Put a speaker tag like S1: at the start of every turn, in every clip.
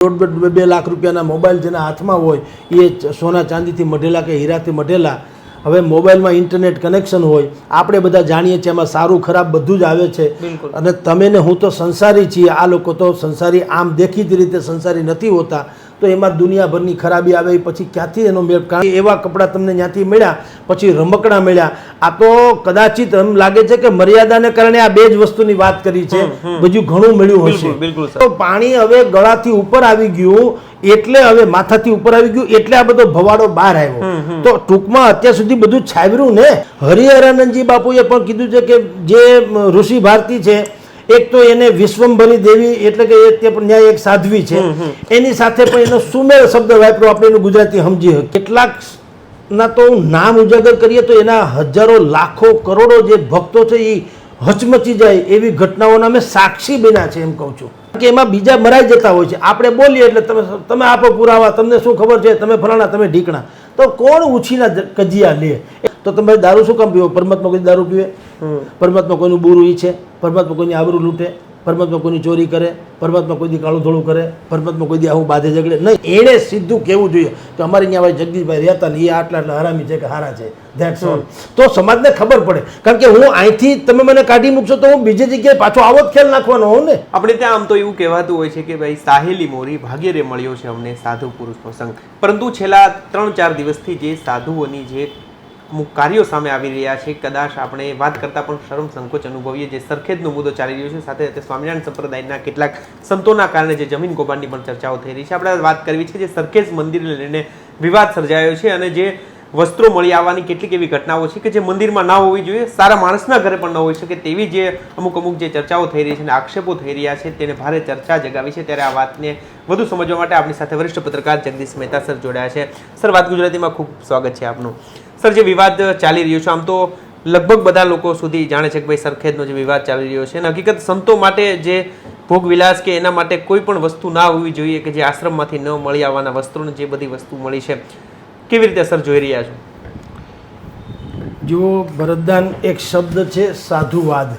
S1: 1.5-2 લાખ રૂપિયાના મોબાઈલ જેના હાથમાં હોય એ સોના ચાંદીથી મઢેલા કે હીરાથી મઢેલા. હવે મોબાઈલમાં ઇન્ટરનેટ કનેક્શન હોય, આપણે બધા જાણીએ છીએ એમાં સારું ખરાબ બધું જ આવે છે. અને તમે ને હું તો સંસારી છીએ, આ લોકો તો સંસારી આમ દેખીતી રીતે સંસારી નથી હોતા, તો એમાં દુનિયાભરની ખરાબી આવે પછી ક્યાંથી એનો મેળ? કારણ કે એવા કપડાં તમને ત્યાંથી મળ્યા, પછી રમકડા મળ્યા. આ તો કદાચિત એમ લાગે છે કે મર્યાદાને કારણે આ બે જ વસ્તુની વાત કરી છે, બીજું ઘણું મળ્યું હશે. તો પાણી હવે ગળાથી ઉપર આવી ગયું, એટલે હવે માથાથી ઉપર આવી ગયું, એટલે આ બધો ભવાડો બહાર આવ્યો. તો ટૂંકમાં અત્યાર સુધી બધું છાવ્યું ને. હરિહરાનંદજી બાપુએ પણ કીધું છે કે જે ઋષિ ભારતી છે, એક તો એને વિશ્વંભરી દેવી એટલે કે તે પણ ન્યાય એક સાધ્વી છે, એની સાથે પણ એનો સુમેળ શબ્દ વાપર્યો, આપણે એનું ગુજરાતી સમજી. કેટલાક ના તો નામ ઉજાગર કરીએ તો એના હજારો લાખો કરોડો જે ભક્તો છે એ હચમચી જાય એવી ઘટનાઓના અમે સાક્ષી બન્યા છે, એમ કહું છું. કે એમાં બીજા મરાઈ જતા હોય છે, આપણે બોલીએ એટલે તમે આપો પુરાવા, તમને શું ખબર છે, તમે ફલાણા, તમે ઢીકણા. તો કોણ ઉછીના કજિયા લે? તો તમે દારૂ શું કામ પીવો? પરમાત્મા કોઈ દારૂ પીવે? પરમાત્મા કોઈનું બુરું ઈચ્છે? પરમાત્મા કોઈની આબરૂ લૂંટે? પરમાત્મા કોઈની ચોરી કરે? પરમાત્મા કોઈ દી કાળું ધોળું કરે? પરમાત્મા કોઈ દી આવું બાધે ઝઘડે નહીં. એણે સીધું કહેવું જોઈએ કે અમારે અહીંયા ભાઈ જગદીશભાઈ રહેતા ને એ આટલા હરામી છે કે હારા છે, ધેટ્સ ઓલ. તો સમાજને ખબર પડે. કારણ કે હું અહીંથી તમે મને કાઢી મૂકશો તો હું બીજી જગ્યાએ પાછો આવો જ ખ્યાલ નાખવાનો હોઉં ને.
S2: આપણે ત્યાં આમ તો એવું કહેવાતું હોય છે કે ભાઈ સાહેલી મોરી ભાગ્ય રે મળ્યો છે અમને સાધુ પુરુષનો સંગ. પરંતુ છેલ્લા 3-4 દિવસથી જે સાધુઓની જે અમુક કાર્યો સામે આવી રહ્યા છે, કદાચ આપણે વાત કરતા પણ શરમ સંકોચ અનુભવીએ. જે સરખેજનો મુદ્દો ચાલી રહ્યો છે, સાથે સાથે સ્વામિનારાયણ સંપ્રદાયના કેટલાક સંતોના કારણે જે જમીન કૌભાંડની પણ ચર્ચાઓ થઈ રહી છે. આપણે વાત કરવી છે જે સરખેજ મંદિરને લઈને વિવાદ સર્જાયો છે, અને જે વસ્ત્રો મળી આવવાની કેટલીક એવી ઘટનાઓ છે કે જે મંદિરમાં ના હોવી જોઈએ, સારા માણસના ઘરે પણ ન હોઈ શકે તેવી જે અમુક જે ચર્ચાઓ થઈ રહી છે અને આક્ષેપો થઈ રહ્યા છે, તેને ભારે ચર્ચા જગાવી છે. ત્યારે આ વાતને વધુ સમજવા માટે આપણી સાથે વરિષ્ઠ પત્રકાર જગદીશ મહેતા સર જોડાયા છે. સર, વાત ગુજરાતીમાં ખૂબ સ્વાગત છે આપનું. સર, જે વિવાદ ચાલી રહ્યો છે, આમ તો લગભગ બધા લોકો સુધી જાણે છે કે ભાઈ સરખેજનો જે વિવાદ ચાલી રહ્યો છે, અને હકીકત સંતો માટે જે ભોગવિલાસ કે એના માટે કોઈ પણ વસ્તુ ના હોવી જોઈએ કે જે આશ્રમમાંથી ન મળી આવવાના વસ્ત્રોને જે બધી વસ્તુ મળી છે, કેવી રીતે સર જોઈ રહ્યા છો?
S1: જો ભરતદાન, એક શબ્દ છે સાધુવાદ.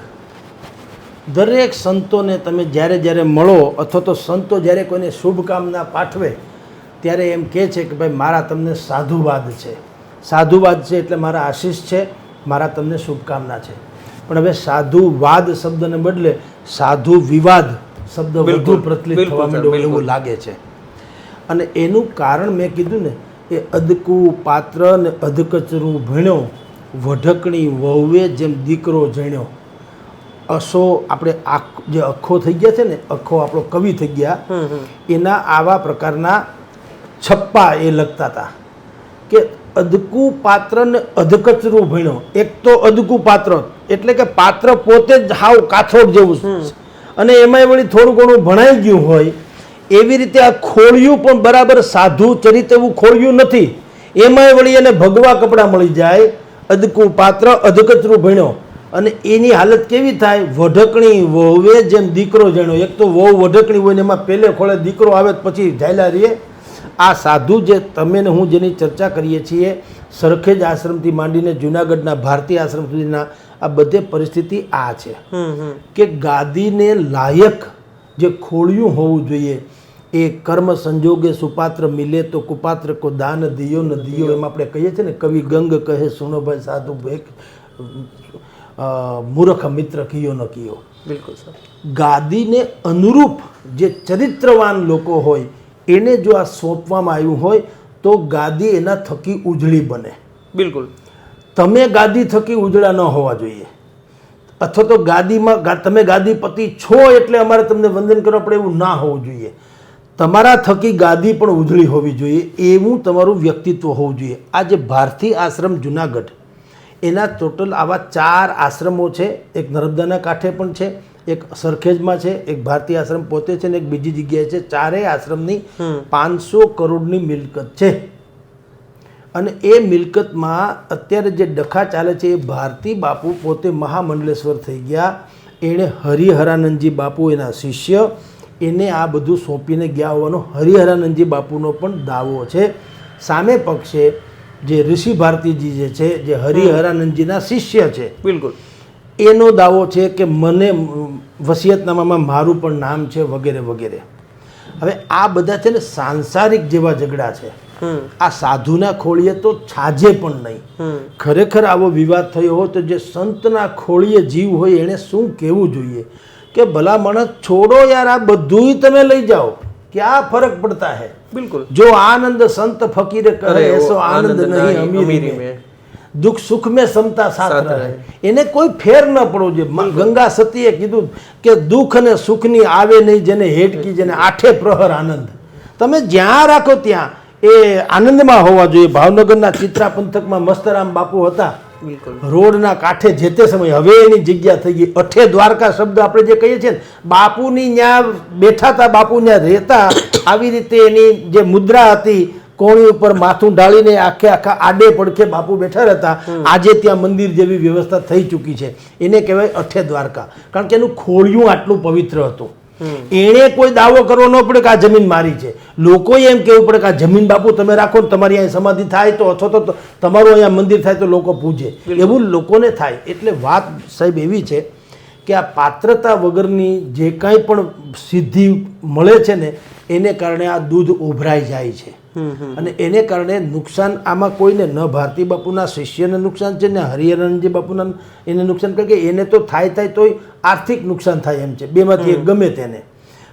S1: દરેક સંતોને તમે જ્યારે જ્યારે મળો, અથવા તો સંતો જ્યારે કોઈને શુભકામના પાઠવે ત્યારે એમ કહે છે કે ભાઈ મારા તમને સાધુવાદ છે. સાધુવાદ છે એટલે મારા આશીષ છે, મારા તમને શુભકામના છે. પણ હવે સાધુવાદ શબ્દને બદલે સાધુ વિવાદ શબ્દ વધુ પ્રચલિત થવા માંડ્યો એવું લાગે છે. અને એનું કારણ મેં કીધું ને, એ અદકું પાત્ર ને અધકચરું ભણ્યો, વઢકણી વહુએ જેમ દીકરો જણ્યો. અસો આપણે જે અખો થઈ ગયા છે ને, અખો આપણો કવિ થઈ ગયા, એના આવા પ્રકારના છપ્પા એ લખતા હતા કે અદકું પાત્ર ને અધકચરું ભણ્યો. એક તો અદકું પાત્ર એટલે કે પાત્ર પોતે જ હાવ કાથોડ જેવું, અને એમાંય વળી થોડું ઘણું ભણાઈ ગયું હોય. એવી રીતે આ ખોળિયું પણ બરાબર સાધુ ચરિત્ર એવું ખોળિયું નથી, એમાંય વળી એને ભગવા કપડાં મળી જાય. અદકું પાત્ર અધકચરું ભણ્યો, અને એની હાલત કેવી થાય? વઢકણી વહુએ જેમ દીકરો જણ્યો. એક તો વહુ વઢકણી હોય ને એમાં પેલે ખોળે દીકરો આવે પછી ઝાયલા રહીએ. આ સાધુ જે તમે ને હું જેની ચર્ચા કરીએ છીએ, સરખેજ આશ્રમથી માંડીને જુનાગઢના ભારતીય આશ્રમ સુધીના આ બધે પરિસ્થિતિ આ છે કે ગાદીને લાયક જે ખોળિયું હોવું જોઈએ, એ કર્મ સંજોગે સુપાત્ર મિલે તો કુપાત્ર કો દાન દિયો ન દિયો. એમ આપણે કહીએ છીએ ને, કવિ ગંગ કહે સુનો ભાઈ સાધુ ભેક મૂર્ખ મિત્ર કિયો ન કિયો.
S2: બિલકુલ સર.
S1: ગાદીને અનુરૂપ જે ચરિત્રવાન લોકો હોય એને જો આ સોંપવામાં આવ્યું હોય તો ગાદી એના થકી ઉજળી બને.
S2: બિલકુલ.
S1: તમે ગાદી થકી ઉજળા ન હોવા જોઈએ, અથવા તો ગાદીમાં તમે ગાદીપતિ છો એટલે અમારે તમને વંદન કરવા પડે એવું ના હોવું જોઈએ. તમારા થકી ગાદી પણ ઉજળી હોવી જોઈએ, એવું તમારું વ્યક્તિત્વ હોવું જોઈએ. આ જે ભારતીય આશ્રમ જુનાગઢ, એના ટોટલ આવા 4 આશ્રમો છે. એક નર્મદાના કાંઠે પણ છે, એક સરખેજમાં છે, એક ભારતીય આશ્રમ પોતે છે, ને એક બીજી જગ્યાએ છે. 4 આશ્રમની 500 કરોડની મિલકત છે. અને એ મિલકતમાં અત્યારે જે ડખા ચાલે છે, એ ભારતી બાપુ પોતે મહામંડલેશ્વર થઈ ગયા. એણે હરિહરાનંદજી બાપુ એના શિષ્ય, એને આ બધું સોંપીને ગયા હોવાનો હરિહરાનંદજી બાપુનો પણ દાવો છે. સામે પક્ષે જે ઋષિ ભારતીજી જે છે, જે હરિહરાનંદજીના શિષ્ય છે,
S2: બિલકુલ,
S1: એનો દાવો છે કે મને વસિયતનામામાં મારું પણ નામ છે, વગેરે વગેરે. હવે આ બધા છે ને સાંસારિક જેવા ઝઘડા છે. આ સાધુના ખોળીએ તો છાજે પણ નહીં. ખરેખર આવો વિવાદ થયો હોય તો જે સંતના ખોળીએ જીવ હોય એણે શું કહેવું જોઈએ કે ભલા માણસ છોડો યાર, આ બધુંય તમે લઈ જાઓ, ક્યાં ફરક પડતા હે.
S2: બિલકુલ.
S1: જો આનંદ સંત ફકીરે કરે એસો આનંદ નહીં અમીરી में, દુઃખ સુખ में સમતા સાથ રહે. એને કોઈ ફેર ન પડવો જોઈએ. ગંગા સતીએ કીધું કે દુઃખ અને સુખની આવે નહીં જેને હેટકી, જેને આઠે પ્રહર આનંદ. તમે જ્યાં રાખો ત્યાં એ આનંદમાં હોવા જોઈએ. ભાવનગરના ચિત્રા પંથકમાં મસ્તરામ બાપુ હતા, રોડના કાંઠે જે તે સમય, હવે એની જગ્યા થઈ ગઈ. અઠે દ્વારકા શબ્દ આપણે જે કહીએ છીએ ને, બાપુની ન્યા બેઠા હતા, બાપુ ન્યા રહેતા. આવી રીતે એની જે મુદ્રા હતી, કોણી ઉપર માથું ઢાળીને આખે આખા આડે પડખે બાપુ બેઠા રહેતા. આજે ત્યાં મંદિર જેવી વ્યવસ્થા થઈ ચૂકી છે. એને કહેવાય અઠે દ્વારકા, કારણ કે એનું ખોળિયું આટલું પવિત્ર હતું. એણે કોઈ દાવો કરવો ન પડે કે આ જમીન મારી છે. લોકોએ એમ કહેવું પડે કે આ જમીન બાપુ તમે રાખો ને, તમારી અહીં સમાધિ થાય તો, અથવા તો તમારું અહીંયા મંદિર થાય તો લોકો પૂજે, એવું લોકોને થાય. એટલે વાત સાહેબ એવી છે કે આ પાત્રતા વગરની જે કાંઈ પણ સિદ્ધિ મળે છે ને, એને કારણે આ દૂધ ઉભરાઈ જાય છે. અને એને કારણે નુકસાન આમાં કોઈને ન ભારતી બાપુના શિષ્યને નુકસાન છે, ને હરિહરાનંદજી બાપુના એને નુકસાન, કારણ કે એને તો થાય તોય આર્થિક નુકસાન થાય એમ છે, બેમાંથી એક ગમે તેને.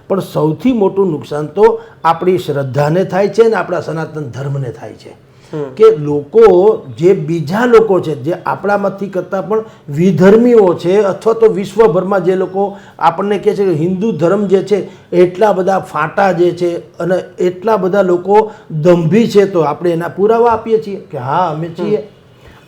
S1: પણ સૌથી મોટું નુકસાન તો આપણી શ્રદ્ધાને થાય છે ને આપણા સનાતન ધર્મને થાય છે. કે લોકો જે બીજા લોકો છે, જે આપણામાંથી કરતાં પણ વિધર્મીઓ છે, અથવા તો વિશ્વભરમાં જે લોકો આપણને કહે છે કે હિન્દુ ધર્મ જે છે એટલા બધા ફાંટા જે છે અને એટલા બધા લોકો દંભી છે, તો આપણે એના પુરાવા આપીએ છીએ કે હા અમે છીએ.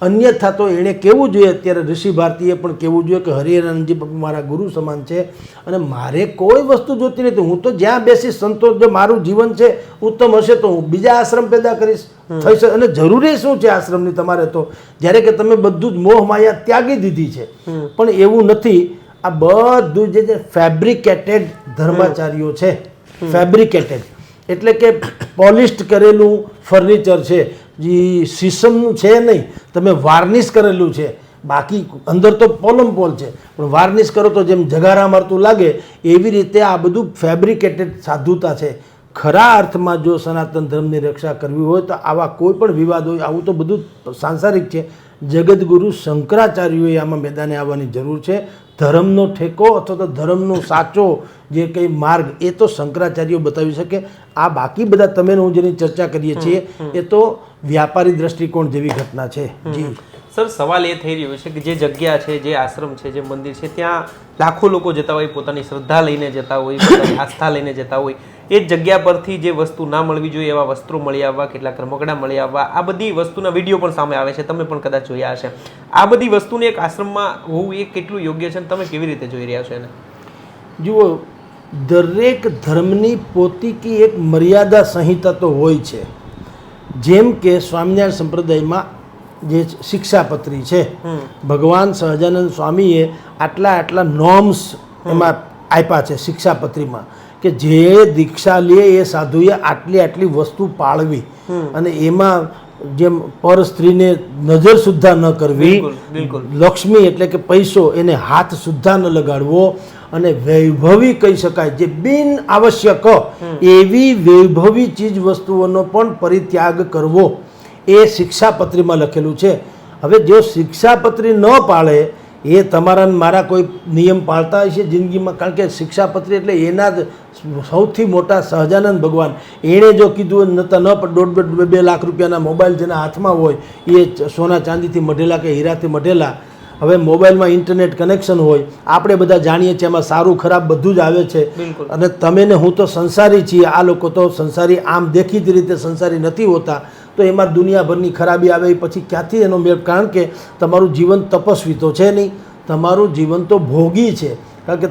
S1: અન્યથા તો એણે કહેવું જોઈએ, અત્યારે ઋષિ ભારતીએ પણ કહેવું જોઈએ કે હરિહરાનંદજી બાપુ મારા ગુરુ સમાન છે અને મારે કોઈ વસ્તુ જોતી નથી. હું તો જ્યાં બેસી સંતોષ, જો મારું જીવન છે ઉત્તમ હશે તો હું બીજા આશ્રમ પેદા કરીશ. થઈ શકે. અને જરૂરી શું છે આશ્રમની તમારે તો, જ્યારે કે તમે બધું જ મોહ માયા ત્યાગી દીધી છે. પણ એવું નથી. આ બધું જે ફેબ્રિકેટેડ ધર્માચાર્યો છે, ફેબ્રિકેટેડ એટલે કે પોલિસ્ડ કરેલું ફર્નિચર છે, જે શીશમનું છે નહીં, તમે વાર્નિશ કરેલું છે. બાકી અંદર તો પોલમ છે, પણ વાર્નિશ કરો તો જેમ જગારા મારતું લાગે એવી રીતે આ બધું ફેબ્રિકેટેડ સાધુતા છે. ખરા અર્થમાં જો સનાતન ધર્મની રક્ષા કરવી હોય તો આવા કોઈ પણ વિવાદ હોય, આવું તો બધું સાંસારિક છે. જગતગુરુ શંકરાચાર્યોએ આમાં મેદાને આવવાની જરૂર છે. ધર્મનો ઠેકો અથવા તો ધર્મનો સાચો જે કંઈ માર્ગ એ તો શંકરાચાર્યો બતાવી શકે. આ બાકી બધા તમે હું જેની ચર્ચા કરીએ છીએ એ તો વ્યાપારી દ્રષ્ટિકોણ જેવી ઘટના છે. જી
S2: સર, સવાલ એ થઈ રહ્યો છે કે જે જગ્યા છે, જે આશ્રમ છે, જે મંદિર છે, ત્યાં લાખો લોકો જતા હોય, પોતાની શ્રદ્ધા લઈને જતા હોય, પોતાની આસ્થા લઈને જતા હોય. એ જ જગ્યા પરથી જે વસ્તુ ના મળવી જોઈએ એવા વસ્ત્રો મળી આવવા, કેટલાક રમકડા મળી આવવા, આ બધી વસ્તુના વિડીયો પણ સામે આવે છે, તમે પણ કદાચ જોયા હશે. આ બધી વસ્તુને એક આશ્રમમાં હોવું એ કેટલું યોગ્ય છે, તમે કેવી રીતે જોઈ રહ્યા છો એને?
S1: જુઓ, દરેક ધર્મની પોતીકી એક મર્યાદા સંહિતા તો હોય છે. જેમ કે સ્વામિનારાયણ સંપ્રદાયમાં જે શિક્ષાપત્રી છે, ભગવાન સહજાનંદ સ્વામીએ આટલા નોર્મ્સ એમાં આપ્યા છે શિક્ષાપત્રીમાં, કે જે દીક્ષા લે એ સાધુએ આટલી વસ્તુ પાળવી, અને એમાં જેમ પર સ્ત્રીને નજર સુદ્ધા ન કરવી, લક્ષ્મી એટલે કે પૈસો એને હાથ સુદ્ધા ન લગાડવો, અને વૈભવી કહી શકાય જે બિન આવશ્યક એવી વૈભવી ચીજ વસ્તુઓનો પણ પરિત્યાગ કરવો, એ શિક્ષાપત્રીમાં લખેલું છે. હવે જો શિક્ષાપત્રી ન પાળે, એ તમારા મારા કોઈ નિયમ પાળતા હશે જિંદગીમાં, કારણ કે શિક્ષાપત્રી એટલે એના જ સૌથી મોટા સહજાનંદ ભગવાન, એણે જો કીધું નતા ન પણ 1.5-2 લાખ રૂપિયાના મોબાઈલ જેના હાથમાં હોય એ સોના ચાંદીથી મઢેલા કે હીરાથી મઢેલા. હવે મોબાઈલમાં ઇન્ટરનેટ કનેક્શન હોય, આપણે બધા જાણીએ છીએ એમાં સારું ખરાબ બધું જ આવે છે. અને તમે ને હું તો સંસારી છીએ, આ લોકો તો સંસારી આમ દેખીતી રીતે સંસારી નથી હોતા, તો એમાં દુનિયાભરની ખરાબી આવે પછી ક્યાંથી એનો મેળ? કારણ કે તમારું જીવન તપસ્વી તો છે નહીં, તમારું જીવન તો ભોગી છે. કારણ કે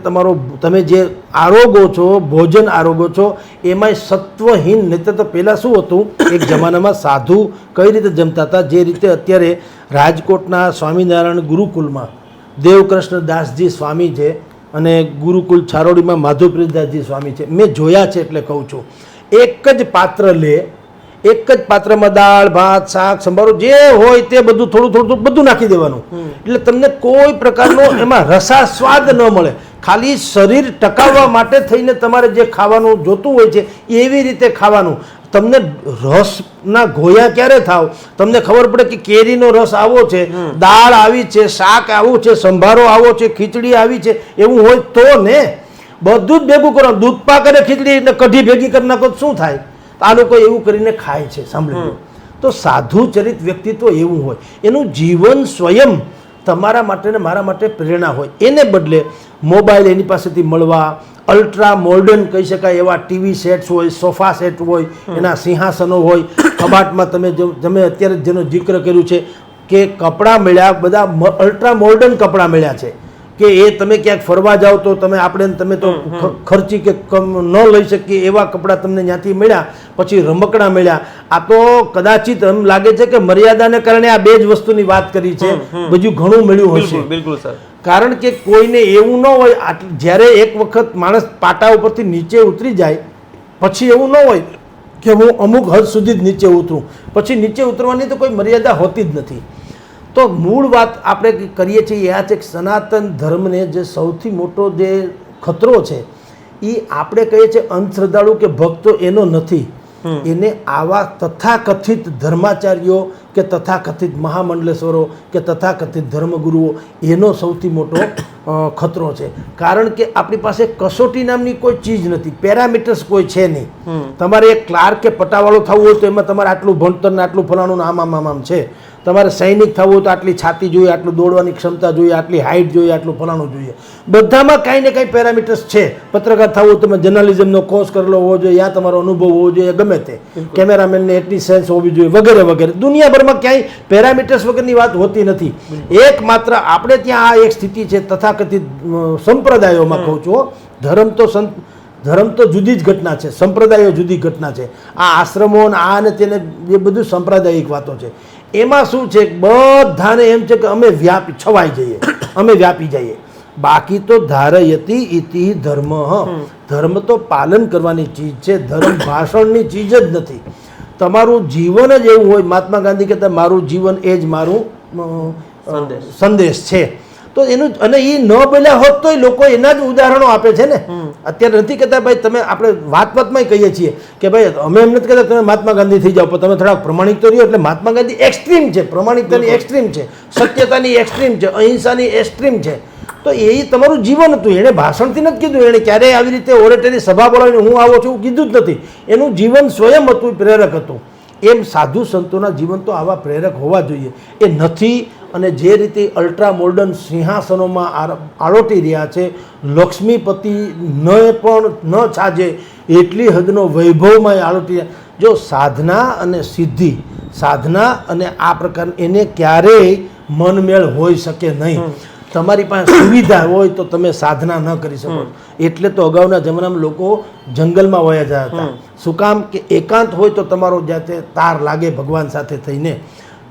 S1: તમે જે આરોગો છો, ભોજન આરોગો છો, એમાંય સત્વહીન. નહીં તો પહેલાં શું હતું, એક જમાનામાં સાધુ કઈ રીતે જમતા હતા, જે રીતે અત્યારે રાજકોટના સ્વામિનારાયણ ગુરુકુલમાં દેવકૃષ્ણ દાસજી સ્વામી છે, અને ગુરુકુલ છારોડીમાં માધવપ્રિયદાસજી સ્વામી છે. મેં જોયા છે એટલે કહું છું. એક જ પાત્ર લે, એક જ પાત્રમાં દાળ ભાત શાક સંભારો જે હોય તે બધું થોડું બધું નાખી દેવાનું, એટલે તમને કોઈ પ્રકારનો એમાં રસાસ્વાદ ન મળે. ખાલી શરીર ટકાવવા માટે થઈને તમારે જે ખાવાનું જોતું હોય છે એવી રીતે ખાવાનું. તમને રસના ઘોયા ક્યારે થાવ, તમને ખબર પડે કે કેરીનો રસ આવો છે, દાળ આવી છે, શાક આવું છે, સંભારો આવો છે, ખીચડી આવી છે, એવું હોય તો ને. બધું જ ભેગું કરો, દૂધ પાક અને ખીચડી એટલે કઢી ભેગી કરી નાખો શું થાય? આ લોકો એવું કરીને ખાય છે, સાંભળી લો. તો સાધુ ચરિત વ્યક્તિત્વ એવું હોય, એનું જીવન સ્વયં તમારા માટે ને મારા માટે પ્રેરણા હોય. એને બદલે મોબાઈલ એની પાસેથી મળવા, અલ્ટ્રા મોડર્ન કહી શકાય એવા ટીવી સેટ્સ હોય, સોફા સેટ હોય, એના સિંહાસનો હોય, કબાટમાં તમે અત્યારે જેનો જિક્ર કર્યું છે કે કપડાં મળ્યા, બધા અલ્ટ્રા મોડર્ન કપડાં મળ્યા છે કે એ તમે ક્યાંક ફરવા જાઓ તો તમે તો ખર્ચી કે ન લઈ શકીએ એવા કપડાં તમને ત્યાંથી મળ્યા. પછી રમકડા મળ્યા. આ તો કદાચિત એમ લાગે છે કે મર્યાદાને કારણે આ બે જ વસ્તુની વાત કરી છે, બીજું ઘણું મળ્યું હશે.
S2: બિલકુલ સર.
S1: કારણ કે કોઈને એવું ન હોય, જ્યારે એક વખત માણસ પાટા ઉપરથી નીચે ઉતરી જાય પછી એવું ન હોય કે હું અમુક હદ સુધી જ નીચે ઉતરું, પછી નીચે ઉતરવાની તો કોઈ મર્યાદા હોતી જ નથી. તો મૂળ વાત આપણે કરીએ છીએ આ છે કે સનાતન ધર્મને જે સૌથી મોટો જે ખતરો છે એ આપણે કહીએ છીએ અંધશ્રદ્ધાળુ કે ભક્તો એનો નથી, એને આવા તથાકથિત ધર્માચાર્યો કે તથાકથિત મહામંડલેશ્વરો કે તથાકથિત ધર્મગુરુઓ એનો સૌથી મોટો ખતરો છે. કારણ કે આપણી પાસે કસોટી નામની કોઈ ચીજ નથી, પેરામીટર્સ કોઈ છે નહીં. તમારે એક ક્લાર્ક કે પટાવાળો થવું હોય તો એમાં તમારે આટલું ભણતર ને આટલું ફલાણું આમ છે. તમારે સૈનિક થવું હોય તો આટલી છાતી જોઈએ, આટલું દોડવાની ક્ષમતા જોઈએ, આટલી હાઇટ જોઈએ, આટલું ફલાણું જોઈએ. બધામાં કાંઈ ને કાંઈ પેરામીટર્સ છે. પત્રકાર થવું હોય તમે જર્નલિઝમનો કોર્સ કરેલો હોવો જોઈએ, યા તમારો અનુભવ હોવો જોઈએ, ગમે તે કેમેરામેનને એટલી સેન્સ હોવી જોઈએ, વગેરે વગેરે. દુનિયાભરમાં ક્યાંય પેરામીટર્સ વગરની વાત હોતી નથી. એકમાત્ર આપણે ત્યાં આ એક સ્થિતિ છે તથાકથિત સંપ્રદાયોમાં કહું છું. ધર્મ તો જુદી જ ઘટના છે, સંપ્રદાયો જુદી ઘટના છે. આ આશ્રમો આ અને તેને એ બધું સાંપ્રદાયિક વાતો છે. એમાં શું છે, બધાને એમ છે કે અમે છવાઈ જઈએ, અમે વ્યાપી જઈએ. બાકી તો ધારયતિ ઇતિ ધર્મ. ધર્મ તો પાલન કરવાની ચીજ છે, ધર્મ ભાષણની ચીજ જ નથી. તમારું જીવન જ એવું હોય. મહાત્મા ગાંધી કહેતા મારું જીવન એ જ મારું સંદેશ છે. તો એનું, અને એ ન બોલ્યા હોત તો લોકો એના જ ઉદાહરણો આપે છે ને. અત્યારે નથી કહેતા ભાઈ તમે, આપણે વાતમાં કહીએ છીએ કે ભાઈ અમે એમ નથી કહેતા તમે મહાત્મા ગાંધી થઈ જાઓ, પણ તમે થોડા પ્રમાણિક તો રહ્યો. એટલે મહાત્મા ગાંધી એક્સ્ટ્રીમ છે, પ્રમાણિકતાની એક્સ્ટ્રીમ છે, સત્યતાની એક્સ્ટ્રીમ છે, અહિંસાની એક્સ્ટ્રીમ છે. તો એ તમારું જીવન હતું. એણે ભાષણથી નથી કીધું, એણે ક્યારેય આવી રીતે ઓરેટરી સભા બોલાવીને હું આવો છું કીધું જ નથી. એનું જીવન સ્વયં હતું, પ્રેરક હતું. એમ સાધુ સંતોના જીવન તો આવા પ્રેરક હોવા જોઈએ. એ નથી. અને જે રીતે અલ્ટ્રા મોડર્ન સિંહાસનોમાં આળોટી રહ્યા છે, લક્ષ્મીપતિ પણ ન છાજે એટલી હદનો વૈભવમાં આળોટી રહ્યા. જો સાધના અને સિદ્ધિ, સાધના અને આ પ્રકાર એને ક્યારેય મનમેળ હોઈ શકે નહીં. તમારી પાસે સુવિધા હોય તો તમે સાધના ન કરી શકો. એટલે તો અગાઉના જમાનામાં લોકો જંગલમાં વયા જતા હતા. શું કામ? કે એકાંત હોય તો તમારો જાતે તાર લાગે ભગવાન સાથે થઈને.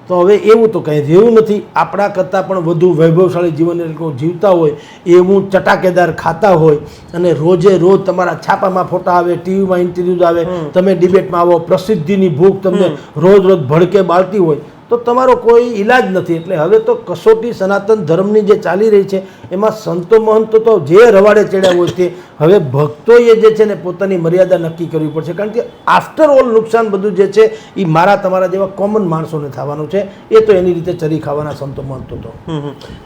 S1: તો હવે એવું તો કંઈ રહ્યું નથી. આપણા કરતાં પણ વધુ વૈભવશાળી જીવન એ લોકો જીવતા હોય, એવું ચટાકેદાર ખાતા હોય, અને રોજે રોજ તમારા છાપામાં ફોટા આવે, ટીવીમાં ઇન્ટરવ્યૂઝ આવે, તમે ડિબેટમાં આવો, પ્રસિદ્ધિની ભૂખ તમને રોજ રોજ ભડકે બાળતી હોય તો તમારો કોઈ ઈલાજ નથી. એટલે હવે તો કસોટી સનાતન ધર્મની જે ચાલી રહી છે એમાં સંતો મહંતો તો જે રવાડે ચડ્યા હોય તે હવે ભક્તોએ જે છે ને પોતાની મર્યાદા નક્કી કરવી પડશે. કારણ કે આફ્ટર ઓલ નુકસાન બધું જે છે એ મારા તમારા જેવા કોમન માણસોને થવાનું છે. એ તો એની રીતે ચરી ખાવાના સંતો મહંતો તો.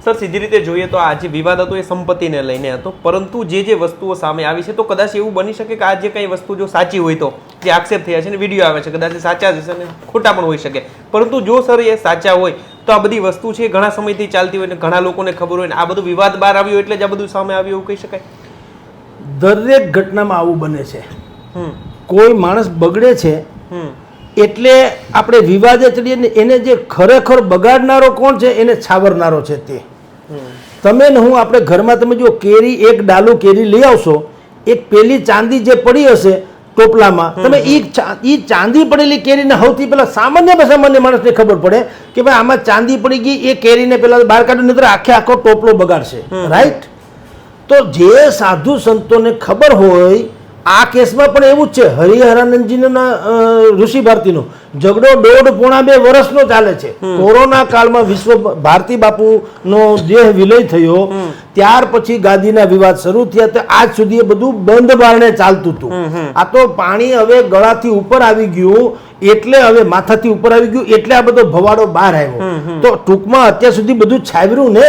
S2: સર, સીધી રીતે જોઈએ તો આ જે વિવાદ હતો એ સંપત્તિને લઈને હતો, પરંતુ જે વસ્તુઓ સામે આવી છે તો કદાચ એવું બની શકે કે આ જે કંઈ વસ્તુ જો સાચી હોય તો જે આક્ષેપ થયા છે ને વિડીયો આવે છે કદાચ સાચા જ હશે અને ખોટા પણ હોઈ શકે. પરંતુ જો સર એ સાચા હોય તો આ બધી વસ્તુ છે ઘણા સમયથી ચાલતી હોય ને ઘણા લોકોને ખબર હોય ને આ બધું વિવાદ બહાર આવ્યો એટલે જ આ બધું સામે આવ્યું એવું કહી શકાય.
S1: દરેક ઘટનામાં આવું બને છે. કોઈ માણસ બગડે છે એટલે આપણે વિવાદે ચડીએ ને એને જે ખરેખર બગાડનારો કોણ છે એને છાવરનારો છે તે. તમે ને હું આપણે ઘરમાં તમે જો કેરી, એક ડાલું કેરી લઈ આવશો, એક પેલી ચાંદી જે પડી હશે ટોપલામાં, તમે ઈ ચાંદી પડેલી કેરીને સૌથી પહેલા સામાન્ય માણસને ખબર પડે કે ભાઈ આમાં ચાંદી પડી ગઈ, એ કેરીને પહેલા બહાર કાઢી, નહીતર આખો ટોપલો બગાડશે. રાઈટ? તો જે સાધુ સંતોને ખબર હોય આ કેસમાં પણ એવું જ છે. હરિહરાનંદજીનો ઋષિ ભારતીનો ઝઘડો 1.5-2 વર્ષનો ચાલે છે. કોરોના કાળમાં ભારતી બાપુનો દેહ વિલય થયો ત્યાર પછી ગાદીના વિવાદ શરૂ થયા તો આજ સુધી એ બધું બંધ બારણે ચાલતું હતું. આ તો પાણી હવે ગળાથી ઉપર આવી ગયું એટલે હવે માથાથી ઉપર આવી ગયું એટલે આ બધો ભવાડો બહાર આવ્યો. તો ટૂંકમાં અત્યાર સુધી બધું છાવ્યું ને,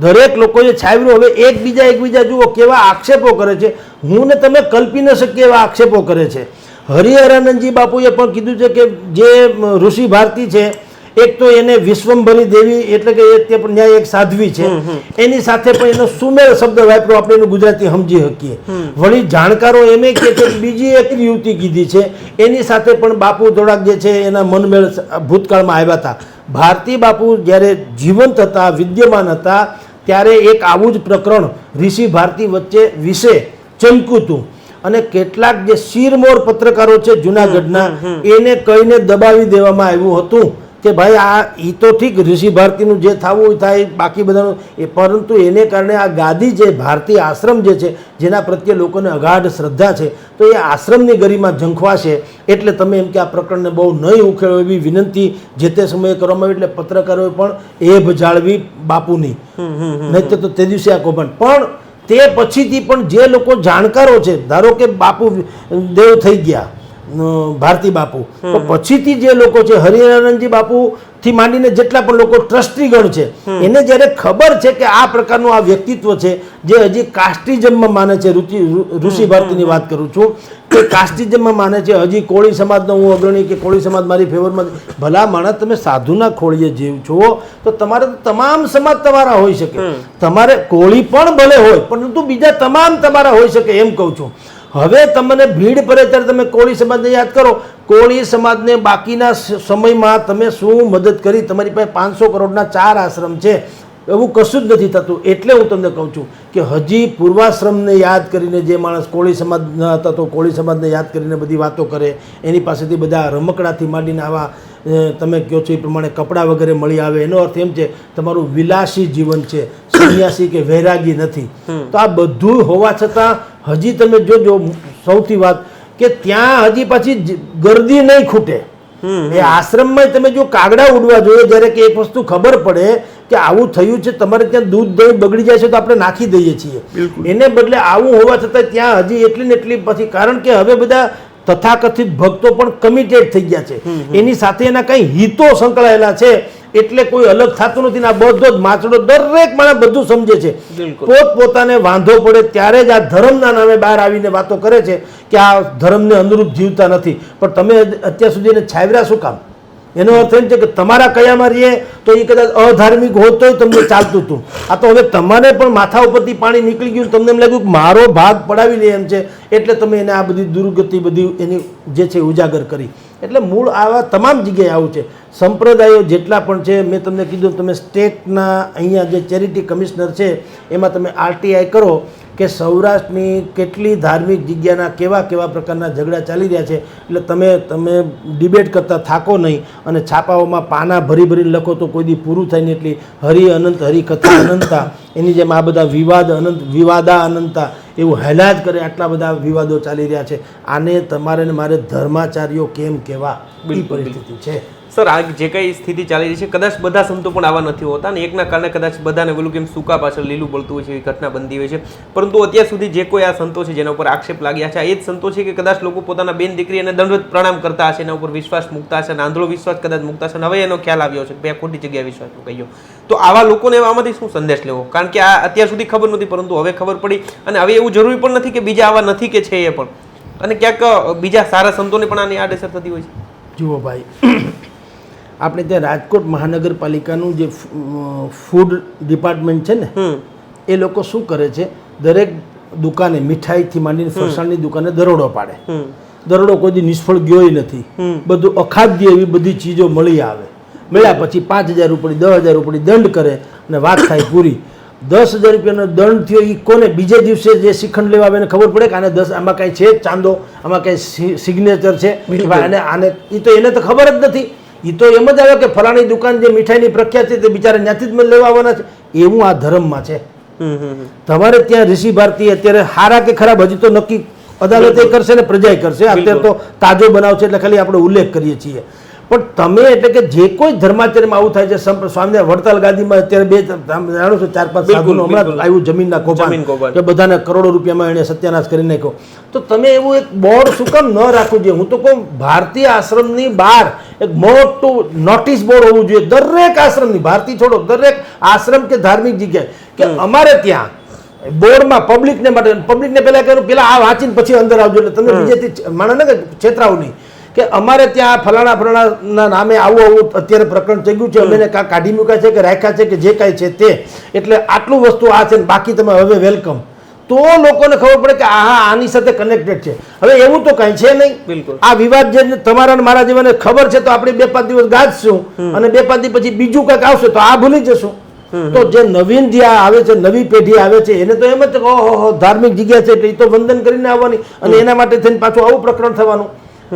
S1: દરેક લોકોએ છાવ્યું. હવે એકબીજા જુઓ કેવા આક્ષેપો કરે છે, હું ને તમે કલ્પી ન શકીએ એવા આક્ષેપો કરે છે. હરિહરાનંદજી બાપુએ પણ કીધું છે કે જે ઋષિ ભારતી છે એક તો એને વિશ્વંભરી દેવી એટલે કે તે પણ ન્યાય એક સાધ્વી છે, એની સાથે પણ એનો સુમેળ શબ્દ વાપરો આપણે એનું ગુજરાતી સમજી શકીએ. વળી જાણકારો એમ કે છે બીજી એક યુવતી કીધી છે એની સાથે પણ બાપુ થોડાક જે છે એના મનમેળ ભૂતકાળમાં આવ્યા હતા. ભારતી બાપુ જ્યારે જીવંત હતા, વિદ્યમાન હતા, ત્યારે એક આવું જ પ્રકરણ ઋષિ ભારતી વચ્ચે વિશે ચમક્યું હતું અને કેટલાક જે શિરમોર પત્રકારો છે જુનાગઢના એને કહીને દબાવી દેવામાં આવ્યું હતું કે ભાઈ આ ઈ તો ઠીક ઋષિ ભારતીનું જે થવું થાય બાકી બધાનું એ, પરંતુ એને કારણે આ ગાદી જે ભારતીય આશ્રમ જે છે જેના પ્રત્યે લોકોને અગાઢ શ્રદ્ધા છે તો એ આશ્રમની ગરિમા ઝંખવાશે. એટલે તમે એમ કે આ પ્રકરણને બહુ નહીં ઉકેલો એવી વિનંતી જે તે સમયે કરવામાં આવી. એટલે પત્રકારોએ પણ એભ જાળવી બાપુની, નહીં તો તે દિવસે આ કૌભાંડ. પણ તે પછીથી પણ જે લોકો જાણકારો છે, ધારો કે બાપુ દેવ થઈ ગયા ભારતી બાપુ, તો પછીથી જે લોકો છે હરિહરાનંદજી બાપુ થી માંડીને જેટલા પણ લોકો ટ્રસ્ટીગણ છે એને જ્યારે ખબર છે કે આ પ્રકારનું આ વ્યક્તિત્વ છે જે હજી કાસ્ટિઝમમાં માને છે, ઋષિ ભારતીની વાત કરું છું કે કાસ્ટિઝમમાં માને છે, હજી કોળી સમાજનો હું અગ્રણી કે કોળી સમાજ મારી ફેવરમાં, ભલા માણસ તમે સાધુના ખોળીએ જીવ છો તો તમારે તો તમામ સમાજ તમારા હોઈ શકે. તમારે કોળી પણ ભલે હોય પરંતુ બીજા તમામ તમારા હોઈ શકે એમ કહું છું. હવે તમને ભીડ પડે ત્યારે તમે કોળી સમાજને યાદ કરો. કોળી સમાજને બાકીના સમયમાં તમે શું મદદ કરી? તમારી પાસે 500 કરોડના 4 આશ્રમ છે, એવું કશું જ નથી થતું. એટલે હું તમને કહું છું કે હજી પૂર્વાશ્રમને યાદ કરીને જે માણસ કોળી સમાજના હતા તો કોળી સમાજને યાદ કરીને બધી વાતો કરે, એની પાસેથી બધા રમકડાથી માંડીને આવા તમે કહો છો એ પ્રમાણે કપડાં વગેરે મળી આવે, એનો અર્થ એમ છે તમારું વિલાસી જીવન છે, સંન્યાસી કે વૈરાગી નથી. તો આ બધું હોવા છતાં હજી તમે જોજો સૌથી વાત કે ત્યાં હજી પાછી ગર્દી નહીં ખૂટે. એ આશ્રમમાં તમે જો કાગડા ઉડવા જોઈએ જ્યારે કે એક વસ્તુ ખબર પડે કે આવું થયું છે, તમારે ત્યાં દૂધ દહીં બગડી જાય છે તો આપણે નાખી દઈએ છીએ. એને બદલે આવું હોવા છતાં ત્યાં હજી એટલી ને એટલી પછી, કારણ કે હવે બધા તથાકથિત ભક્તો પણ કમિટેડ થઈ ગયા છે, એની સાથે એના કઈ હિતો સંકળાયેલા છે એટલે કોઈ અલગ થતું નથી. આ બધો જ માછડો દરેક માણસ બધું સમજે છે. પોતપોતાને વાંધો પડે ત્યારે જ આ ધર્મના નામે બહાર આવીને વાતો કરે છે કે આ ધર્મને અનુરૂપ જીવતા નથી. પણ તમે અત્યાર સુધી એને છાવર્યા શું કામ? એનો અર્થ એમ છે કે તમારા કયામાં રહીએ તો એ કદાચ અધાર્મિક હોત તોય તમને ચાલતું હતું. આ તો હવે તમારે પણ માથા ઉપરથી પાણી નીકળી ગયું, તમને એમ લાગ્યું કે મારો ભાગ પડાવી લે એમ છે એટલે તમે એને આ બધી દુર્ગતિ બધી એની જે છે ઉજાગર કરી. એટલે મૂળ આવા તમામ જગ્યાએ આવું છે. સંપ્રદાયો જેટલા પણ છે, મેં તમને કીધું તમે સ્ટેટના અહીંયા જે ચેરિટી કમિશનર છે એમાં તમે RTI કરો કે સૌરાષ્ટ્રની કેટલી ધાર્મિક જગ્યાના કેવા કેવા પ્રકારના ઝઘડા ચાલી રહ્યા છે. એટલે તમે ડિબેટ કરતા થાકો નહીં અને છાપાઓમાં પાના ભરી ભરી લખો તો કોઈ દી પૂરું થાય નહીં. એટલી હરિ અનંત હરિકથા અનંતા, એની જેમ આ બધા વિવાદ અનંત વિવાદા અનંતા એવું હેલા જ કરે. આટલા બધા વિવાદો ચાલી રહ્યા છે. આને તમારે ને મારે ધર્માચાર્યો કેમ કહેવા, એ પરિસ્થિતિ છે.
S2: સર, આ જે કઈ સ્થિતિ ચાલી રહી છે કદાચ બધા સંતો પણ આવા નથી હોતા અને એકના કારણે કદાચ બધાને પેલું કેમ સૂકા પાછળ લીલું પડતું હોય છે, એવી ઘટના બનતી હોય છે. પરંતુ અત્યાર સુધી જે કોઈ આ સંતો છે જેના ઉપર આક્ષેપ લાગ્યા છે, એ જ સંતો છે કે કદાચ લોકો પોતાના બેન દીકરી અને દંડવત પ્રણામ કરતા હશે, એના ઉપર વિશ્વાસ મૂકતા હશે, આંધળો વિશ્વાસ કદાચ મૂકતા હશે. હવે એનો ખ્યાલ આવ્યો છે કે ભાઈ ખોટી જગ્યાએ વિશ્વાસ મૂકાયો. તો આવા લોકોને આમાંથી શું સંદેશ લેવો? કારણ કે આ અત્યાર સુધી ખબર નહોતી પરંતુ હવે ખબર પડી અને હવે એવું જરૂરી પણ નથી કે બીજા આવા નથી કે છે એ પણ, અને ક્યાંક બીજા સારા સંતોને પણ આની આડઅસર થતી હોય છે.
S1: જુઓ ભાઈ, આપણે ત્યાં રાજકોટ મહાનગરપાલિકાનું જે ફૂડ ડિપાર્ટમેન્ટ છે ને, એ લોકો શું કરે છે, દરેક દુકાને મીઠાઈથી માંડીને ફરસાણની દુકાને દરોડો પાડે. દરોડો કોઈ દી નિષ્ફળ ગયો નથી. બધું અખાદ્ય એવી બધી ચીજો મળી આવે. મળ્યા પછી 5,000 રૂપિયા 10,000 રૂપિયા દંડ કરે અને વાત થાય પૂરી. 10,000 રૂપિયાનો દંડ થયો એ કોને? બીજે દિવસે જે શ્રીખંડ લેવા આવે એને ખબર પડે કે આને 10 આમાં કાંઈ છે ચાંદો, આમાં કાંઈ સિગ્નેચર છે, અને આને એ તો એને તો ખબર જ નથી. એ તો એમ જ આવે કે ફલાણી દુકાન જે મીઠાઈની પ્રખ્યાત છે તે બિચારા ત્યાંથી જ લેવા આવવાના છે. એવું આ ધર્મમાં છે. તમારે ત્યાં ઋષિ ભારતી અત્યારે હારા કે ખરાબ હજી તો નક્કી અદાલત એ કરશે ને પ્રજા કરશે. અત્યારે તો તાજો બનાવ છે એટલે ખાલી આપણે ઉલ્લેખ કરીએ છીએ. પણ તમે એટલે કે જે કોઈ ધર્માચર્યમાં આવું થાય છે, સ્વામિનારાયણ વડતાલ ગાદીમાં અત્યારે બે જાણો છો 4-5 સાધુનું હમણાં આવ્યું જમીનના કૌભાંડ કે બધાને કરોડો રૂપિયામાં એને સત્યાનાશ કરી નાખ્યો. તો તમે એવું એક બોર્ડ શું કામ ન રાખવું જોઈએ? હું તો કહું ભારતીય આશ્રમની બહાર એક મોટું નોટિસ બોર્ડ હોવું જોઈએ દરેક આશ્રમની, ભારતીય છોડો દરેક આશ્રમ કે ધાર્મિક જગ્યાએ, કે અમારે ત્યાં બોર્ડમાં પબ્લિકને માટે, પબ્લિકને પહેલા કહ્યું પેલા આ વાંચીને પછી અંદર આવજો, એટલે તમે બીજેથી માણસને કે છેતરાવ નહીં કે અમારે ત્યાં ફલાણા નામે આવું અત્યારે પ્રકરણ થઈ ગયું છે, અમે કાઢી મૂક્યા છે કે રાખ્યા છે કે જે કાંઈ છે તે, એટલે આટલું વસ્તુ આ છે ને બાકી તમે હવે વેલકમ. તો લોકોને ખબર પડે કે આની સાથે કનેક્ટેડ છે. હવે એવું તો કાંઈ છે નહીં.
S2: બિલકુલ
S1: આ વિવાદ જે તમારા મારા જીવનને ખબર છે તો આપણે 2-5 દિવસ ગાજશું અને 2-5 દિવસ પછી બીજું કંઈક આવશે તો આ ભૂલી જશું. તો જે નવીન જે આવે છે, નવી પેઢી આવે છે, એને તો એમ જ ઓહો ધાર્મિક જગ્યા છે એટલે એ તો વંદન કરીને આવવાની અને એના માટે થઈને પાછું આવું પ્રકરણ થવાનું.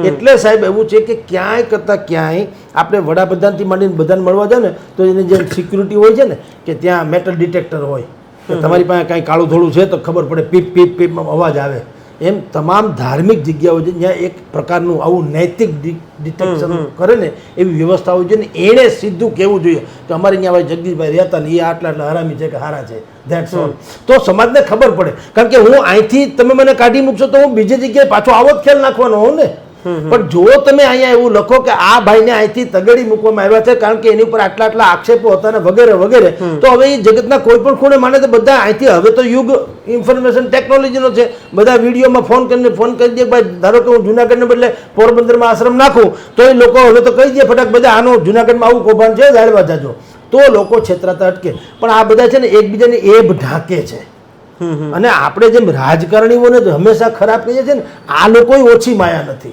S1: એટલે સાહેબ એવું છે કે ક્યાંય કરતાં ક્યાંય આપણે વડાપ્રધાનથી માંડીને બધાને મળવા જાય ને તો એની જે સિક્યુરિટી હોય છે ને કે ત્યાં મેટલ ડિટેક્ટર હોય કે તમારી પાસે કાંઈ કાળું થોડું છે તો ખબર પડે, પીપ પીપ પીપ અવાજ આવે. એમ તમામ ધાર્મિક જગ્યાઓ છે જ્યાં એક પ્રકારનું આવું નૈતિક ડિટેક્શન કરે ને એવી વ્યવસ્થા હોય છે ને એણે સીધું કહેવું જોઈએ કે અમારે અહીંયા ભાઈ જગદીશભાઈ રહેતા ને એ આટલા હરામી છે કે હારા છે, ધેટ્સ ઓલ. તો સમાજને ખબર પડે. કારણ કે હું અહીંથી તમે મને કાઢી મૂકશો તો હું બીજી જગ્યાએ પાછો આવો જ ખ્યાલ નાખવાનો હોઉં ને. પણ જો તમે અહીંયા એવું લખો કે આ ભાઈને અહીંથી તગડી મૂકવામાં આવ્યા છે કારણ કે એની ઉપર આટલા આક્ષેપો હતા ને વગેરે વગેરે, તો હવે એ જગતના કોઈ પણ ખૂણે માને તો બધા અહીંથી, હવે તો યુગ ઇન્ફોર્મેશન ટેકનોલોજીનો છે, બધા વિડીયોમાં ફોન કરી દે ભાઈ ધારો કે હું જુનાગઢને બદલે પોરબંદરમાં આશ્રમ નાખું તો એ લોકો હવે તો કહી દે ફટાક બધા આનો જુનાગઢમાં આવું કૌભાંડ છે જાળવા જાજો, તો લોકો છેતરાતા અટકે. પણ આ બધા છે ને એકબીજાની એબ ઢાંકે છે. અને આપણે જેમ રાજકારણીઓને હંમેશા ખરાબ કહીએ છીએ ને, આ લોકો ઓછી માયા નથી.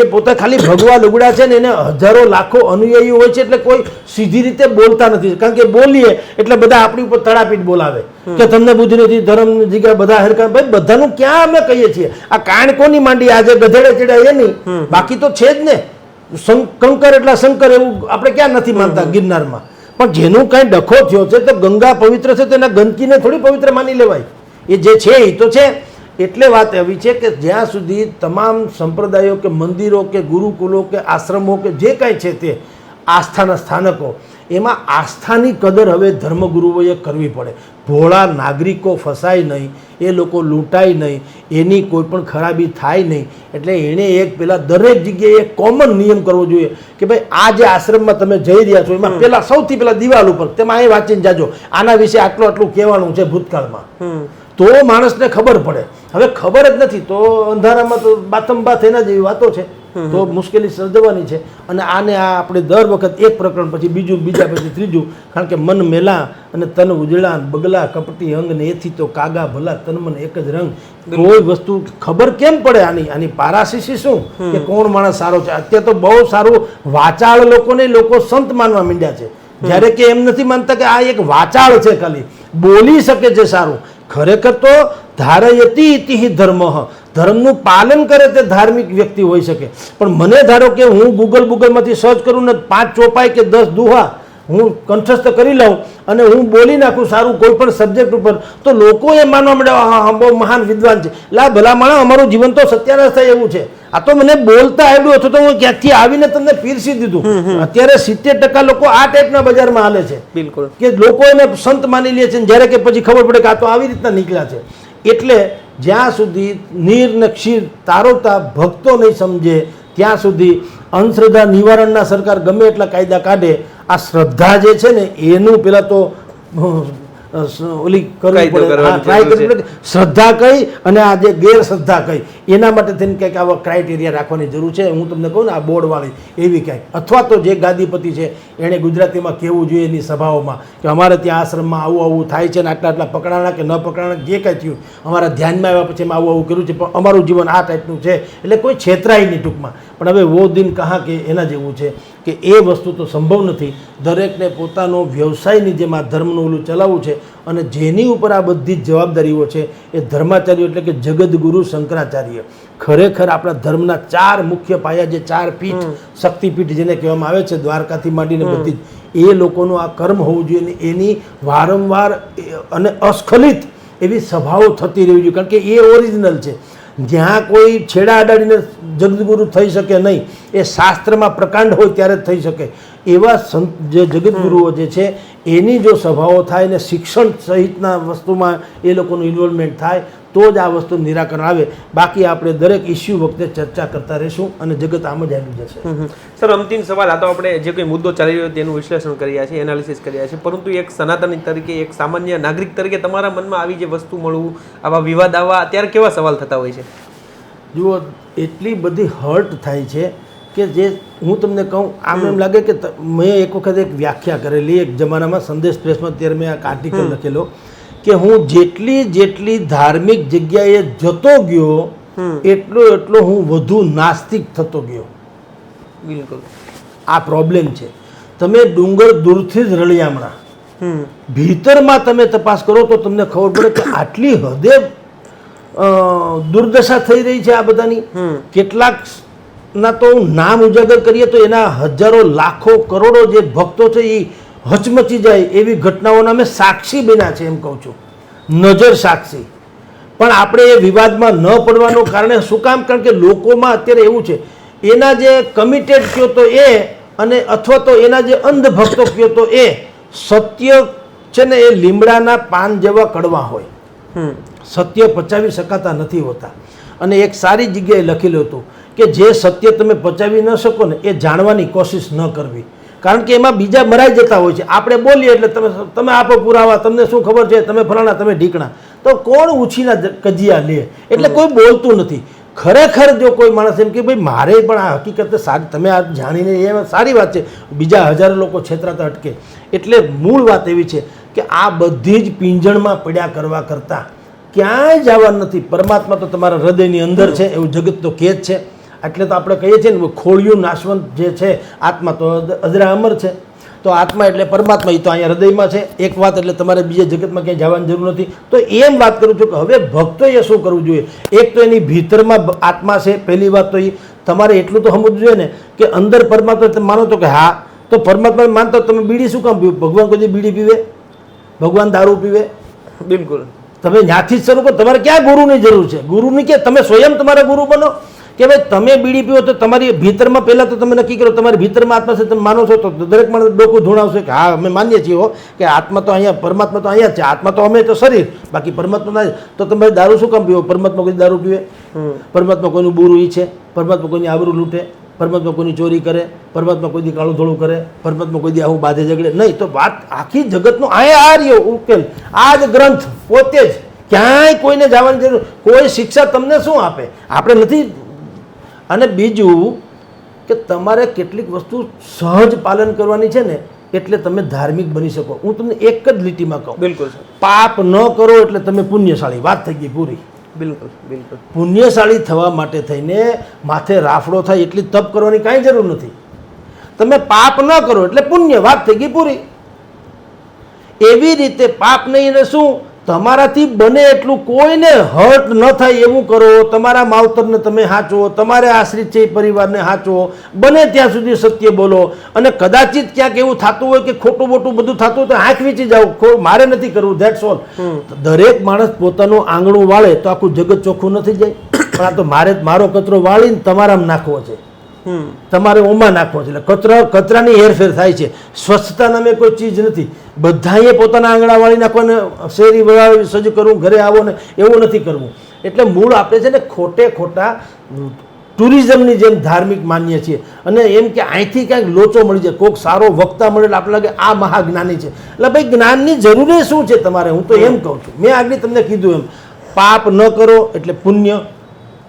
S1: એ પોતે ખાલી ભગવા લુગડા છે ને એને હજારો લાખો અનુયાયીઓ હોય છે એટલે કોઈ સીધી રીતે બોલતા નથી. કારણ કે બોલીએ એટલે બધા આપણી ઉપર તડાપીટ બોલાવે કે તમને બુદ્ધિ નથી, ધર્મ જગ્યા બધા હરકા. ભાઈ બધાનું ક્યાં અમે કહીએ છીએ? આ કાણ કોની માંડી? આજે ગધેડે ચડ્યા એની, બાકી તો છે જ ને. કંકર એટલા શંકર એવું આપણે ક્યાં નથી માનતા ગિરનારમાં. પણ જેનું કાંઈ ડખો થયો છે તો ગંગા પવિત્ર છે તો એના ગંદકીને થોડી પવિત્ર માની લેવાય. એ જે છે એ તો છે. એટલે વાત એવી છે કે જ્યાં સુધી તમામ સંપ્રદાયો કે મંદિરો કે ગુરુકુલો કે આશ્રમો કે જે કાંઈ છે તે આસ્થાના સ્થાનકો, એમાં આસ્થાની કદર હવે ધર્મગુરુઓએ કરવી પડે. ભોળા નાગરિકો ફસાય નહીં, એ લોકો લૂંટાય નહીં, એની કોઈ પણ ખરાબી થાય નહીં. એટલે એણે એક પેલા દરેક જગ્યાએ એક કોમન નિયમ કરવો જોઈએ કે ભાઈ આ જે આશ્રમમાં તમે જઈ રહ્યા છો એમાં પેલા સૌથી પેલા દિવાલ ઉપર તેમાં એ વાંચીને જાજો આના વિશે આટલું કહેવાનું છે ભૂતકાળમાં, તો માણસને ખબર પડે. હવે ખબર જ નથી તો અંધારામાં તો બાથમ એના જેવી વાતો છે, તો મુશ્કેલી સર્જવાની છે. અને આને આપણે દર વખત એક પ્રકરણ પછી બીજું, બીજા પછી ત્રીજું, કારણ કે મન મેલા અને તન ઉજળા બગલા કપટી અંગ ને એથી તો કાગા ભલા તન મન એક જ રંગ. કોઈ વસ્તુ ખબર કેમ પડે? આની પારાશીસી શું કે કોણ માણસ સારો છે? અત્યારે તો બહુ સારું વાચાળ લોકોને લોકો સંત માનવા માંડ્યા છે, જ્યારે કે એમ નથી માનતા કે આ એક વાચાળ છે, ખાલી બોલી શકે છે સારું. ખરેખર તો ધારયતી ઇતિ ધર્મ, ધર્મનું પાલન કરે તે ધાર્મિક વ્યક્તિ હોઈ શકે. પણ મને ધારો કે હું ગૂગલમાંથી સર્ચ કરું ને 5 ચોપાઈ કે 10 દુહા હું કંઠસ્થ કરી લઉં અને હું બોલી નાખું સારું કોઈ પણ સબ્જેક્ટ ઉપર, તો લોકો એ માનવા માંડે હા બહુ મહાન વિદ્વાન છે. લા ભલા માણસ, અમારું જીવન તો સત્યાનાશ થાય એવું છે. આ તો મને બોલતા આવડ્યું હતું તો હું ક્યાંકથી આવીને તમને પીરસી દીધું. અત્યારે 70% લોકો આ ટાઈપના બજારમાં હાલે છે. બિલકુલ, કે લોકો એને સંત માની લે છે જ્યારે કે પછી ખબર પડે કે આ તો આવી રીતના નીકળ્યા છે. એટલે જ્યાં સુધી નીર ને ક્ષીર તારવતા ભક્તો નહીં સમજે ત્યાં સુધી અંધશ્રદ્ધા નિવારણના સરકાર ગમે એટલા કાયદા કાઢે, આ શ્રદ્ધા જે છે ને એનું પેલા તો ઓલી કરવી પડે, ટ્રાય કરવી પડે. શ્રદ્ધા કઈ અને આ જે ગેરશ્રદ્ધા કઈ, એના માટે થઈને કંઈક આવા ક્રાઇટેરિયા રાખવાની જરૂર છે. હું તમને કહું ને આ બોર્ડવાળી એવી કંઈક, અથવા તો જે ગાદીપતિ છે એણે ગુજરાતીમાં કહેવું જોઈએ એની સભાઓમાં કે અમારે ત્યાં આશ્રમમાં આવું થાય છે ને આટલા પકડાણા કે ન પકડાણા જે કાંઈ થયું અમારા ધ્યાનમાં આવ્યા પછી એમાં આવું કર્યું છે, પણ અમારું જીવન આ ટાઈપનું છે એટલે કોઈ છેતરાય નહીં ટૂંકમાં. પણ હવે વો દિન કહા કે એના જેવું છે કે એ વસ્તુ તો સંભવ નથી. દરેકને પોતાનો વ્યવસાયની જેમ આ ધર્મનું ઓલું ચલાવવું છે અને જેની ઉપર આ બધી જ જવાબદારીઓ છે એ ધર્માચાર્યો એટલે કે જગદગુરુ શંકરાચાર્ય. ખરેખર આપણા ધર્મના 4 મુખ્ય પાયા, જે 4 પીઠ, શક્તિપીઠ જેને કહેવામાં આવે છે, દ્વારકાથી માંડીને બધી જ, એ લોકોનું આ કર્મ હોવું જોઈએ અને એની વારંવાર અને અસ્ખલિત એવી સભાઓ થતી રહેવી જોઈએ, કારણ કે એ ઓરિજિનલ છે. જ્યાં કોઈ છેડા અડાડીને જગતગુરુ થઈ શકે નહીં, એ શાસ્ત્રમાં પ્રકાંડ હોય ત્યારે જ થઈ શકે. એવા સંત જે જગતગુરુઓ જે છે એની જો સભાઓ થાય ને શિક્ષણ સહિતના વસ્તુમાં એ લોકોનું ઇન્વોલ્વમેન્ટ થાય તો જ આ વસ્તુ નિરાકરણ આવે. બાકી આપણે દરેક ઇસ્યુ વખતે ચર્ચા કરતા રહીશું અને જગત આમ જ આવી જશે.
S2: સર, અંતિમ સવાલ. આ તો આપણે જે કોઈ મુદ્દો ચાલી રહ્યો તેનું વિશ્લેષણ કર્યા છે, એનાલિસિસ કર્યા છે, પરંતુ એક સનાતની તરીકે, એક સામાન્ય નાગરિક તરીકે તમારા મનમાં આવી જે વસ્તુ મળવું, આવા વિવાદ આવવા, ત્યારે કેવા સવાલ થતા હોય છે?
S1: જુઓ, એટલી બધી હર્ટ થાય છે કે જે હું તમને કહું, આમ એમ લાગે કે મેં એક વખત એક વ્યાખ્યા કરેલી એક જમાનામાં સંદેશ પ્રેસમાં, ત્યારે મેં આ આર્ટિકલ લખેલો કે હું જેટલી ધાર્મિક જગ્યાએ જતો ગયો એટલો હું વધુ નાસ્તિક થતો ગયો.
S2: બિલકુલ
S1: આ પ્રોબ્લેમ છે. તમે ડુંગર દૂરથી જ રળિયામણા, ભીતરમાં તમે તપાસ કરો તો તમને ખબર પડે કે આટલી હદે દુર્દશા થઈ રહી છે આ બધાની. કેટલાક ના તો નામ ઉજાગર કરીએ તો એના હજારો લાખો કરોડો જે ભક્તો છે એ હચમચી જાય એવી ઘટનાઓના અમે સાક્ષી બન્યા છે, એમ કહું છું, નજર સાક્ષી. પણ આપણે એ વિવાદમાં ન પડવાનું કારણે શું કામ? કારણ કે લોકોમાં અત્યારે એવું છે, એના જે કમિટેડ કયો તો એ, અને અથવા તો એના જે અંધભક્તો કયો તો એ, સત્ય છે ને એ લીમડાના પાન જેવા કડવા હોય, સત્ય પચાવી શકાતા નથી હોતા. અને એક સારી જગ્યાએ લખેલું હતું કે જે સત્ય તમે પચાવી ન શકો ને એ જાણવાની કોશિશ ન કરવી, કારણ કે એમાં બીજા મરાઈ જતા હોય છે. આપણે બોલીએ એટલે તમે આપો પુરાવા, તમને શું ખબર છે, તમે ફલાણા, તમે ઢીકણા, તો કોણ ઉછીના કજિયા લે? એટલે કોઈ બોલતું નથી. ખરેખર જો કોઈ માણસ એમ કે ભાઈ મારે પણ આ હકીકત સારી, તમે આ જાણીને એ સારી વાત છે, બીજા હજારો લોકો છેતરાતા અટકે. એટલે મૂળ વાત એવી છે કે આ બધી જ પીંજણમાં પડ્યા કરવા કરતાં ક્યાંય જવાનું નથી. પરમાત્મા તો તમારા હૃદયની અંદર છે, એવું જગત તો કહે જ છે. એટલે તો આપણે કહીએ છીએ ને, ખોળિયું નાશવંત જે છે આત્મા તો અજરા અમર છે. તો આત્મા એટલે પરમાત્મા, એ તો અહીંયા હૃદયમાં છે. એક વાત, એટલે તમારે બીજા જગતમાં ક્યાંય જવાની જરૂર નથી. તો એમ વાત કરું છું કે હવે ભક્તોએ શું કરવું જોઈએ? એક તો એની ભીતરમાં આત્મા છે, પહેલી વાત તો એ તમારે એટલું તો સમજવું જોઈએ ને કે અંદર પરમાત્મા તમે માનો તો કે હા, તો પરમાત્મા માનતો તમે બીડી શું કામ પીવો? ભગવાન કોઈ બીડી પીવે? ભગવાન દારૂ પીવે?
S2: બિલકુલ.
S1: તમે જ્યાંથી જ શરૂ કરો. તમારે ક્યાં ગુરુની જરૂર છે? ગુરુની કે તમે સ્વયં તમારા ગુરુ બનો કે ભાઈ તમે બીડી પીવો તો તમારી ભીતરમાં પહેલાં તો તમે નક્કી કરો તમારી ભીતરમાં આત્મા છે, તમે માનો છો તો દરેક માણસ ડોકું ધૂણાવશે કે હા અમે માનીએ છીએ કે આત્મા તો અહીંયા, પરમાત્મા તો અહીંયા જ છે. આત્મા તો અમે તો શરીર, બાકી પરમાત્મા ના. તો તમે દારૂ શું કામ પીવો? પરમાત્મા કોઈ દારૂ પીવે? પરમાત્મા કોઈનું બુરું ઈચ્છે? પરમાત્મા કોઈની આબરૂ લૂંટે? પરમાત્મા કોઈની ચોરી કરે? પરમાત્મા કોઈ દી કાળું ધોળું કરે? પરમાત્મા કોઈ દી આવું બાધે ઝઘડે નહીં? તો વાત આખી જગતનો આ રહ્યો ઉકેલ, આ જ ગ્રંથ પોતે જ. ક્યાંય કોઈને જવાની જરૂર, કોઈ શિક્ષા તમને શું આપે? આપણે નથી. અને બીજું કે તમારે કેટલીક વસ્તુ સહજ પાલન કરવાની છે ને, એટલે તમે ધાર્મિક બની શકો. હું તમને એક જ લીટીમાં કહું,
S2: બિલકુલ,
S1: પાપ ન કરો એટલે તમે પુણ્યશાળી. વાત થઈ ગઈ પૂરી.
S2: બિલકુલ બિલકુલ.
S1: પુણ્યશાળી થવા માટે થઈને માથે રાફડો થાય એટલી તપ કરવાની કાંઈ જરૂર નથી. તમે પાપ ન કરો એટલે પુણ્ય. વાત થઈ ગઈ પૂરી. એવી રીતે પાપ નહીં ને શું, તમારાથી બને એટલું કોઈને હર્ટ ન થાય એવું કરો. તમારા માવતરને તમે હાચવો, તમારે આશ્રિત છે એ પરિવારને હાચવો, બને ત્યાં સુધી સત્ય બોલો. અને કદાચિત ક્યાંક એવું થતું હોય કે ખોટું મોટું બધું થતું હોય તો આંખ વીંચી જાઓ, મારે નથી કરવું, ધેટ્સ ઓલ. દરેક માણસ પોતાનું આંગણું વાળે તો આખું જગત ચોખ્ખું નથી જાય. પણ આ તો મારો કચરો વાળીને તમારામાં નાખવો છે, તમારે ઓમાં નાખવો છે. એટલે કચરાની હેરફેર થાય છે. સ્વચ્છતા નામે કોઈ ચીજ નથી. બધાએ પોતાના આંગણા વાળી નાખવાને, શેરી વળાવી સજ્જ કરવું, ઘરે આવો ને એવું નથી કરવું. એટલે મૂળ આપણે છે ને ખોટા ટુરિઝમની જેમ ધાર્મિક માનીએ છીએ. અને એમ કે અહીંથી ક્યાંક લોચો મળી જાય, કોઈક સારો વક્તા મળે એટલે આપણે લાગે આ મહાજ્ઞાની છે. એટલે ભાઈ જ્ઞાનની જરૂર શું છે તમારે? હું તો એમ કહું છું, મેં આગળ તમને કીધું એમ, પાપ ન કરો એટલે પુણ્ય.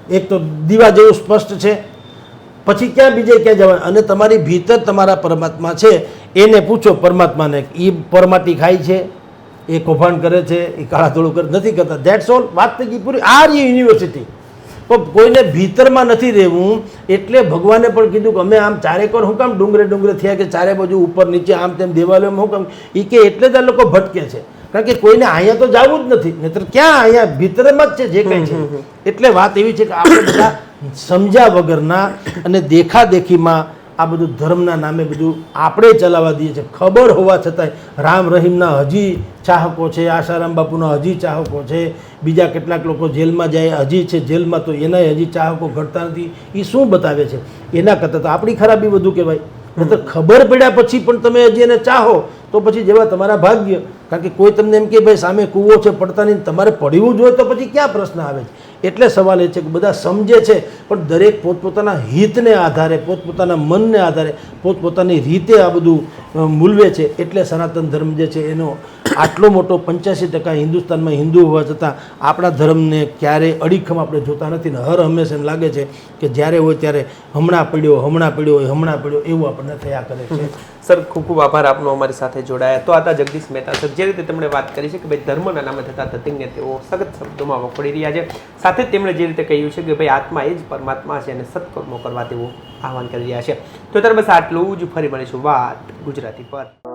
S1: એક તો દીવા જેવું સ્પષ્ટ છે. પછી ક્યાં બીજે ક્યાં જવાનું? અને તમારી ભીતર તમારા પરમાત્મા છે, એને પૂછો પરમાત્માને, એ પરમાટી ખાય છે, એ કૌભાંડ કરે છે, એ કાળા ધોળું કરે નથી કરતા. That's all. વાત થઈ ગઈ પૂરી. આ યુનિવર્સિટી. પણ કોઈને ભીતરમાં નથી રહેવું. એટલે ભગવાને પણ કીધું કે અમે આમ ચારેકોર હું કામ ડુંગરે થયા કે ચારે બાજુ ઉપર નીચે આમ તેમ દેવાલયોમાં હું કામ? એ કે એટલે જ આ લોકો ભટકે છે, કારણ કે કોઈને અહીંયા તો જવું જ નથી. નહીતર ક્યાં અહીંયા ભીતરમાં જ છે જે કંઈ છે. એટલે વાત એવી છે કે આપણે બધા સમજ્યા વગરના અને દેખાદેખીમાં આ બધું ધર્મના નામે બધું આપણે ચલાવવા દઈએ છીએ. ખબર હોવા છતાંય રામ રહીમના હજી ચાહકો છે, આશારામ બાપુના હજી ચાહકો છે, બીજા કેટલાક લોકો જેલમાં જાય હજી છે જેલમાં, તો એના હજી ચાહકો ઘટતા નથી. એ શું બતાવે છે? એના કરતાં તો આપણી ખરાબી વધુ કહેવાય. નહીંતર ખબર પડ્યા પછી પણ તમે હજી એને ચાહો તો પછી જેવા તમારા ભાગ્ય. કારણ કે કોઈ તમને એમ કે ભાઈ સામે કૂવો છે પડતા નહીં, તમારે પડવું જોઈએ તો પછી ક્યાં પ્રશ્ન આવે છે? એટલે સવાલ એ છે કે બધા સમજે છે પણ દરેક પોતપોતાના હિતને આધારે, પોતપોતાના મનને આધારે, પોતપોતાની રીતે આ બધું મૂલવે છે. એટલે સનાતન ધર્મ જે છે એનો આટલો મોટો 85% હિન્દુસ્તાનમાં હિન્દુ હોવા છતાં આપણા ધર્મને ક્યારેય અડીખમ આપણે જોતા નથી. ને હર હંમેશા એમ લાગે છે કે જ્યારે હોય ત્યારે હમણાં પડ્યો એવું આપણને થયા કરે છે.
S2: સર, ખૂબ ખૂબ આભાર આપનો અમારી સાથે જોડાયા. તો આતા જગદીશ મહેતા સર, જે રીતે તેમણે વાત કરી છે કે ભાઈ ધર્મના નામે થતા ધતિંગને તેઓ સખત શબ્દોમાં વખોડી રહ્યા છે. સાથે જ તેમણે જે રીતે કહ્યું છે કે ભાઈ આત્મા એ જ પરમાત્મા છે અને સત્કર્મો કરવા તેવું આહવાન કરી રહ્યા છે. તો ત્યારે બસ આટલું જ. ફરી મળીશું વાત ગુજરાતી પર.